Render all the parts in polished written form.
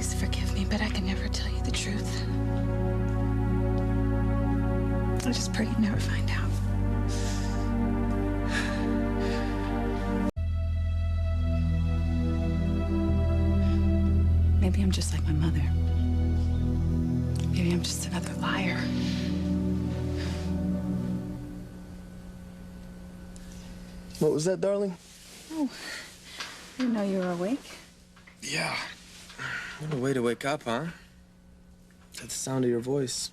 Please forgive me, but I can never tell you the truth. I just pray you never find out. Maybe I'm just like my mother. Maybe I'm just another liar. What was that, darling? Oh, I didn't know you were awake. Yeah. What a way to wake up, huh? To the sound of your voice.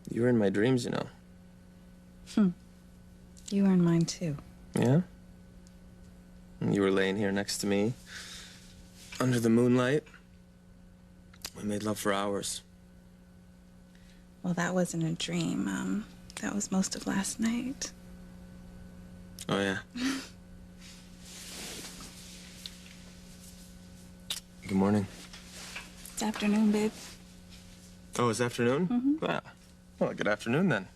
You were in my dreams, you know. You were in mine, too. Yeah? And you were laying here next to me, under the moonlight. We made love for hours. Well, that wasn't a dream. That was most of last night. Oh, yeah? Good morning. It's afternoon, babe. Oh, it's afternoon? Mm-hmm. Wow. Well, good afternoon, then.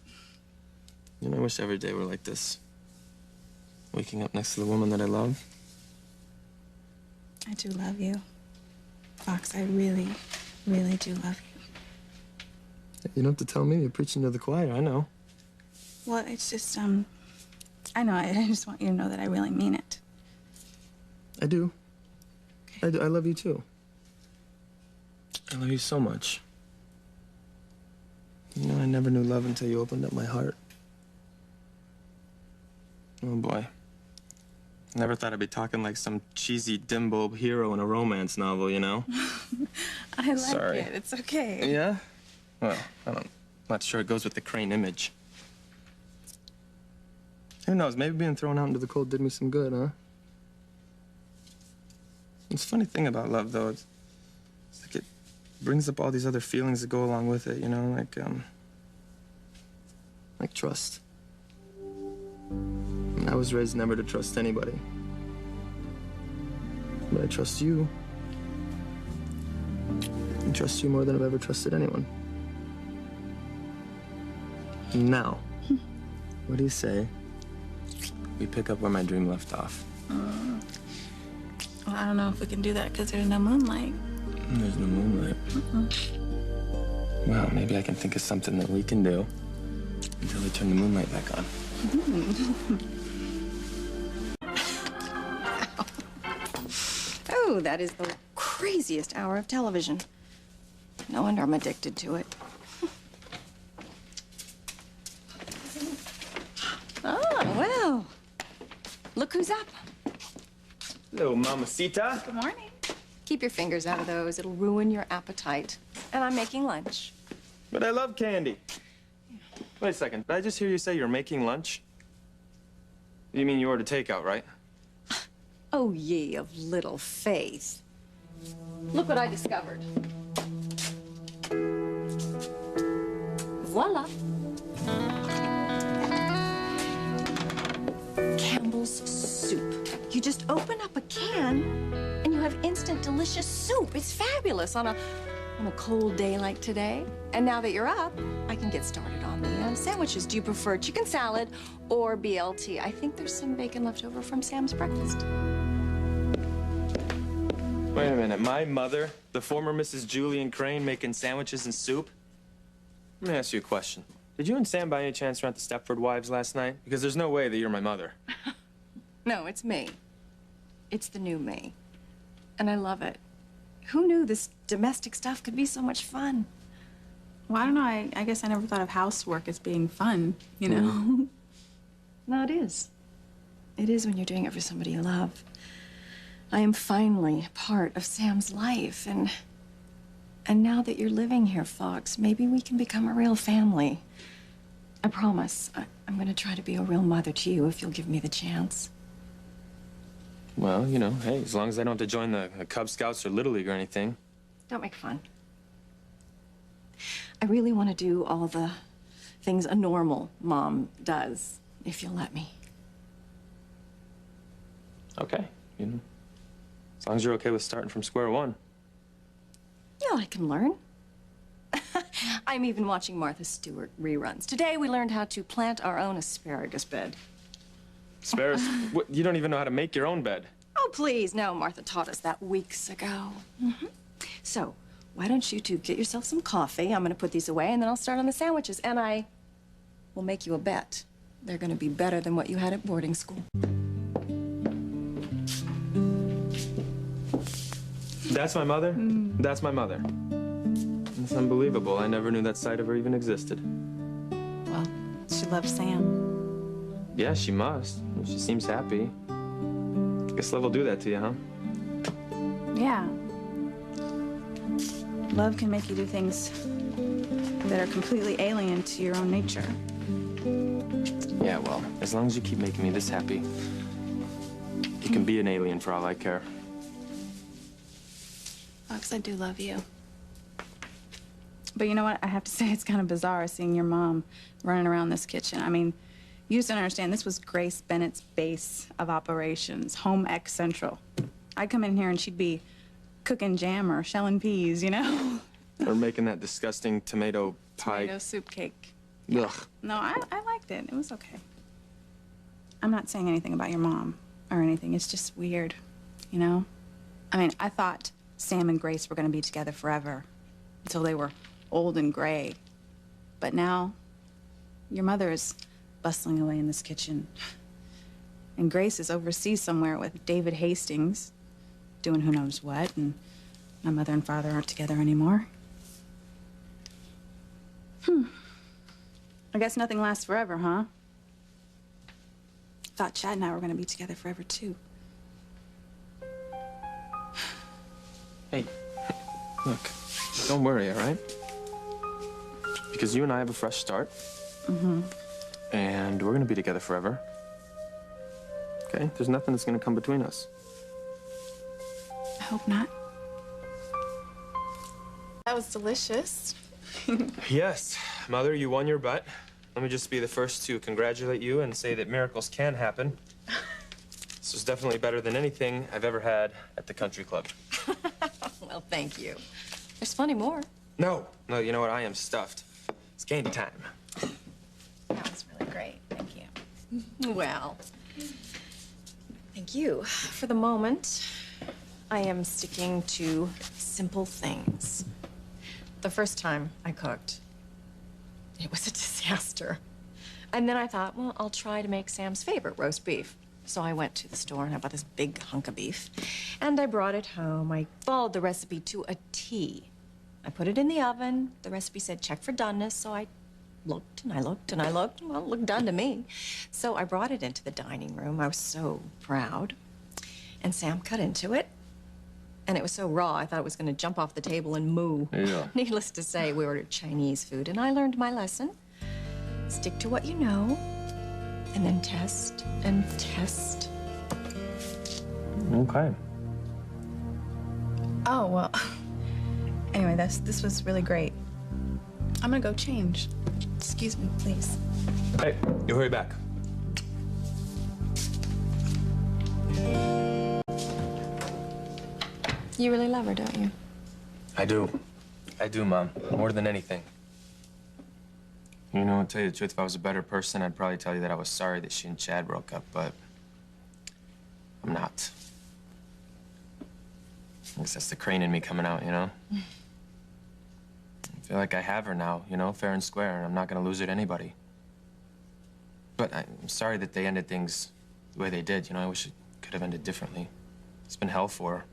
You know, I wish every day were like this. Waking up next to the woman that I love. I do love you. Fox, I really, really do love you. You don't have to tell me. You're preaching to the choir. I know. Well, it's just, I know. I just want you to know that I really mean it. I do. Okay. I do. I love you, too. I love you so much. You know, I never knew love until you opened up my heart. Oh, boy. Never thought I'd be talking like some cheesy dim-bulb hero in a romance novel, you know? I like Sorry. it. It's okay. Yeah? Well, I'm not sure it goes with the Crane image. Who knows? Maybe being thrown out into the cold did me some good, huh? It's a funny thing about love, though. It's like it brings up all these other feelings that go along with it, you know? Like trust. I was raised never to trust anybody. But I trust you. I trust you more than I've ever trusted anyone. Now, what do you say we pick up where my dream left off? Well, I don't know if we can do that because there's no moonlight. There's no moonlight. Well, maybe I can think of something that we can do until we turn the moonlight back on. Oh, that is the craziest hour of television. No wonder I'm addicted to it. Oh, well. Look who's up. Hello, mamacita. Good morning. Keep your fingers out of those. It'll ruin your appetite. And I'm making lunch. But I love candy. Wait a second. Did I just hear you say you're making lunch? You mean you ordered takeout, right? Oh, ye of little faith. Look what I discovered. Voila. Campbell's soup. You just open up a can and you have instant delicious soup. It's fabulous on a cold day like today. And now that you're up, I can get started on the sandwiches. Do you prefer chicken salad or BLT? I think there's some bacon left over from Sam's breakfast. Wait a minute. My mother, the former Mrs. Julian Crane, making sandwiches and soup? Let me ask you a question. Did you and Sam by any chance rent the Stepford Wives last night? Because there's no way that you're my mother. No, it's me. It's the new me. And I love it. Who knew this domestic stuff could be so much fun? Well, I don't know. I guess I never thought of housework as being fun, you know? No, it is. It is when you're doing it for somebody you love. I am finally part of Sam's life, and now that you're living here, Fox, maybe we can become a real family. I promise. I'm gonna try to be a real mother to you if you'll give me the chance. Well, you know, hey, as long as I don't have to join the Cub Scouts or Little League or anything. Don't make fun. I really want to do all the things a normal mom does, if you'll let me. Okay, you know. As long as you're okay with starting from square one. Yeah, I can learn. I'm even watching Martha Stewart reruns. Today we learned how to plant our own asparagus bed. Asparagus? You don't even know how to make your own bed. Oh, please. No, Martha taught us that weeks ago. So, why don't you two get yourself some coffee? I'm going to put these away, and then I'll start on the sandwiches. And I will make you a bet. They're going to be better than what you had at boarding school. That's my mother? That's my mother. It's unbelievable. I never knew that side of her even existed. Well, she loves Sam. Yeah, she must. She seems happy. Guess love will do that to you, huh? Yeah. Love can make you do things that are completely alien to your own nature. Yeah, well, as long as you keep making me this happy, you can be an alien for all I care. Fox, I do love you. But you know what? I have to say it's kind of bizarre seeing your mom running around this kitchen. I mean, you just don't understand. This was Grace Bennett's base of operations, Home X Central. I'd come in here and she'd be cooking jam or shelling peas, you know? Or making that disgusting tomato pie. Tomato soup cake. Ugh. No, I liked it. It was okay. I'm not saying anything about your mom or anything. It's just weird, you know? I mean, I thought Sam and Grace were going to be together forever until they were old and gray. But now, your mother is bustling away in this kitchen. And Grace is overseas somewhere with David Hastings, doing who knows what, and my mother and father aren't together anymore. I guess nothing lasts forever, huh? Thought Chad and I were gonna be together forever, too. Hey, look, don't worry, all right? Because you and I have a fresh start. And we're gonna be together forever. Okay? There's nothing that's gonna come between us. I hope not. That was delicious. Yes, Mother, you won your bet. Let me just be the first to congratulate you and say that miracles can happen. This was definitely better than anything I've ever had at the country club. Well, thank you. There's plenty more. No, you know what? I am stuffed. It's game time. That was really great. Thank you. Well, thank you. For the moment, I am sticking to simple things. The first time I cooked, it was a disaster. And then I thought, well, I'll try to make Sam's favorite, roast beef. So I went to the store and I bought this big hunk of beef. And I brought it home. I followed the recipe to a T. I put it in the oven. The recipe said check for doneness, so I looked and I looked and I looked. Well, it looked done to me. So I brought it into the dining room. I was so proud. And Sam cut into it. And it was so raw, I thought it was going to jump off the table and moo. Yeah. Needless to say, we ordered Chinese food, and I learned my lesson. Stick to what you know, and then test and test. Okay. Oh, well. Anyway, this was really great. I'm gonna go change. Excuse me, please. Hey, you hurry back. You really love her, don't you? I do. I do, Mom. More than anything. You know, to tell you the truth, if I was a better person, I'd probably tell you that I was sorry that she and Chad broke up, but I'm not. I guess that's the Crane in me coming out, you know? I feel like I have her now, you know, fair and square, and I'm not gonna lose her to anybody. But I'm sorry that they ended things the way they did, you know? I wish it could have ended differently. It's been hell for her.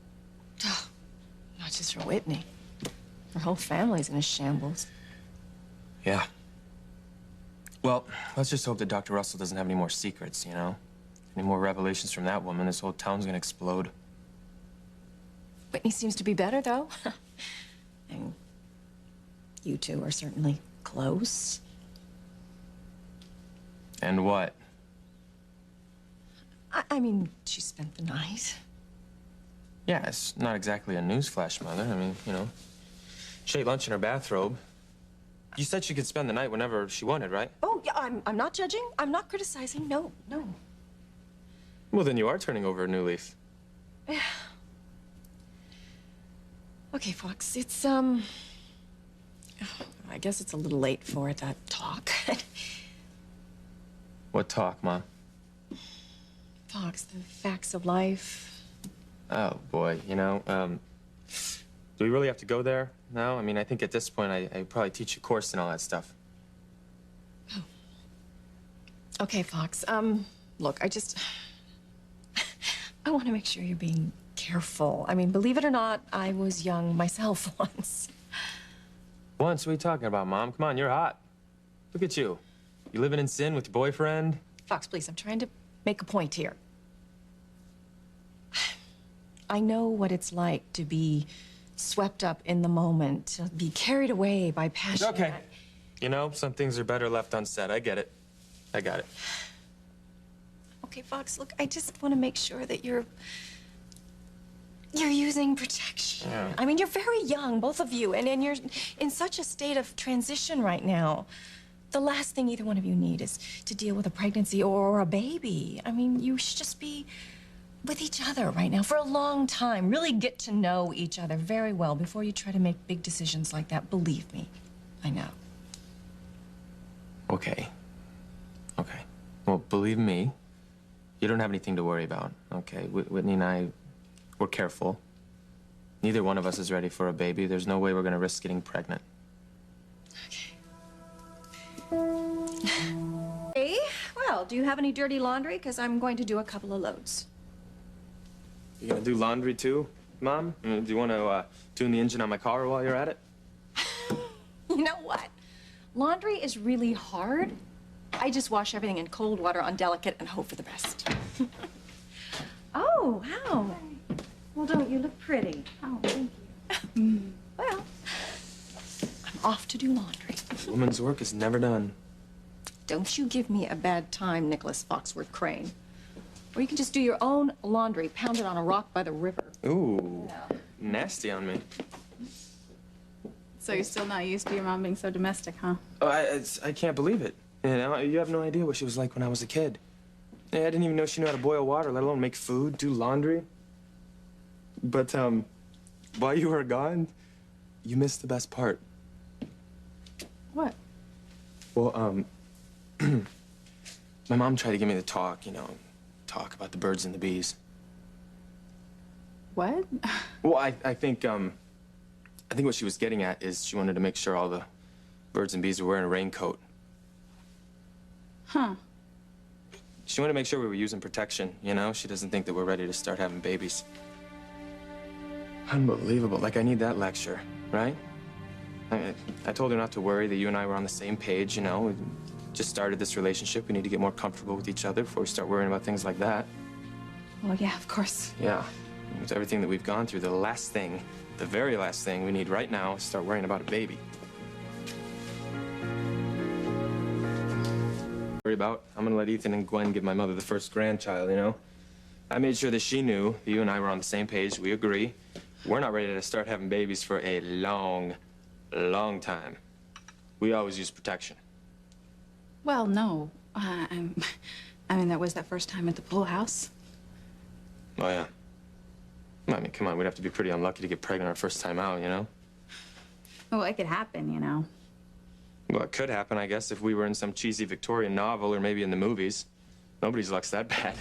Not just for Whitney. Her whole family's in a shambles. Yeah. Well, let's just hope that Dr. Russell doesn't have any more secrets, you know? Any more revelations from that woman, this whole town's gonna explode. Whitney seems to be better, though. And you two are certainly close. And what? I mean, she spent the night. Yeah, it's not exactly a newsflash, Mother. I mean, you know, she ate lunch in her bathrobe. You said she could spend the night whenever she wanted, right? Oh, yeah, I'm not judging. I'm not criticizing. No. Well, then you are turning over a new leaf. Okay, Fox, it's, I guess it's a little late for that talk. What talk, Mom? Fox, the facts of life, Oh, boy, do we really have to go there now? I mean, I think at this point, I probably teach a course and all that stuff. Okay, Fox. Look, I want to make sure you're being careful. I mean, believe it or not, I was young myself once. Once, what are you talking about, Mom? Come on, you're hot. Look at you. You living in sin with your boyfriend? Fox, please, I'm trying to make a point here. I know what it's like to be swept up in the moment, to be carried away by passion. Okay. Some things are better left unsaid. I get it. I got it. Okay, Fox, look, I just want to make sure that you're using protection. Yeah. I mean, you're very young, both of you, and you're in such a state of transition right now. The last thing either one of you need is to deal with a pregnancy or a baby. I mean, you should just be with each other right now for a long time. Really get to know each other very well before you try to make big decisions like that. Believe me, I know. Okay. Okay. Well, believe me, you don't have anything to worry about, okay? Whitney and I, we're careful. Neither one of us is ready for a baby. There's no way we're gonna risk getting pregnant. Hey, well, do you have any dirty laundry? Because I'm going to do a couple of loads. You gonna do laundry too, Mom? Do you want to tune the engine on my car while you're at it? You know what? Laundry is really hard. I just wash everything in cold water on delicate and hope for the best. Oh, wow. Well, don't you look pretty? Oh, thank you. Well, I'm off to do laundry. Woman's work is never done. Don't you give me a bad time, Nicholas Foxworth Crane. Or you can just do your own laundry, pounded on a rock by the river. Ooh, nasty on me. So you're still not used to your mom being so domestic, huh? Oh, I can't believe it. You have no idea what she was like when I was a kid. I didn't even know she knew how to boil water, let alone make food, do laundry. But, while you were gone, you missed the best part. What? Well, my mom tried to give me the talk, talk about the birds and the bees. What? Well, I think what she was getting at is she wanted to make sure all the birds and bees were wearing a raincoat. Huh. She wanted to make sure we were using protection, She doesn't think that we're ready to start having babies. Unbelievable. Like, I need that lecture, right? I told her not to worry, that you and I were on the same page, We just started this relationship. We need to get more comfortable with each other before we start worrying about things like that. Well, yeah, of course. Yeah. With everything that we've gone through, the very last thing we need right now is start worrying about a baby. Worry about. I'm gonna let Ethan and Gwen give my mother the first grandchild, I made sure that she knew that you and I were on the same page. We agree. We're not ready to start having babies for a long, long time. We always use protection. Well, no. I mean, there was that first time at the pool house. Oh, yeah. I mean, come on, we'd have to be pretty unlucky to get pregnant our first time out, Well, it could happen, Well, it could happen, I guess, if we were in some cheesy Victorian novel or maybe in the movies. Nobody's luck's that bad.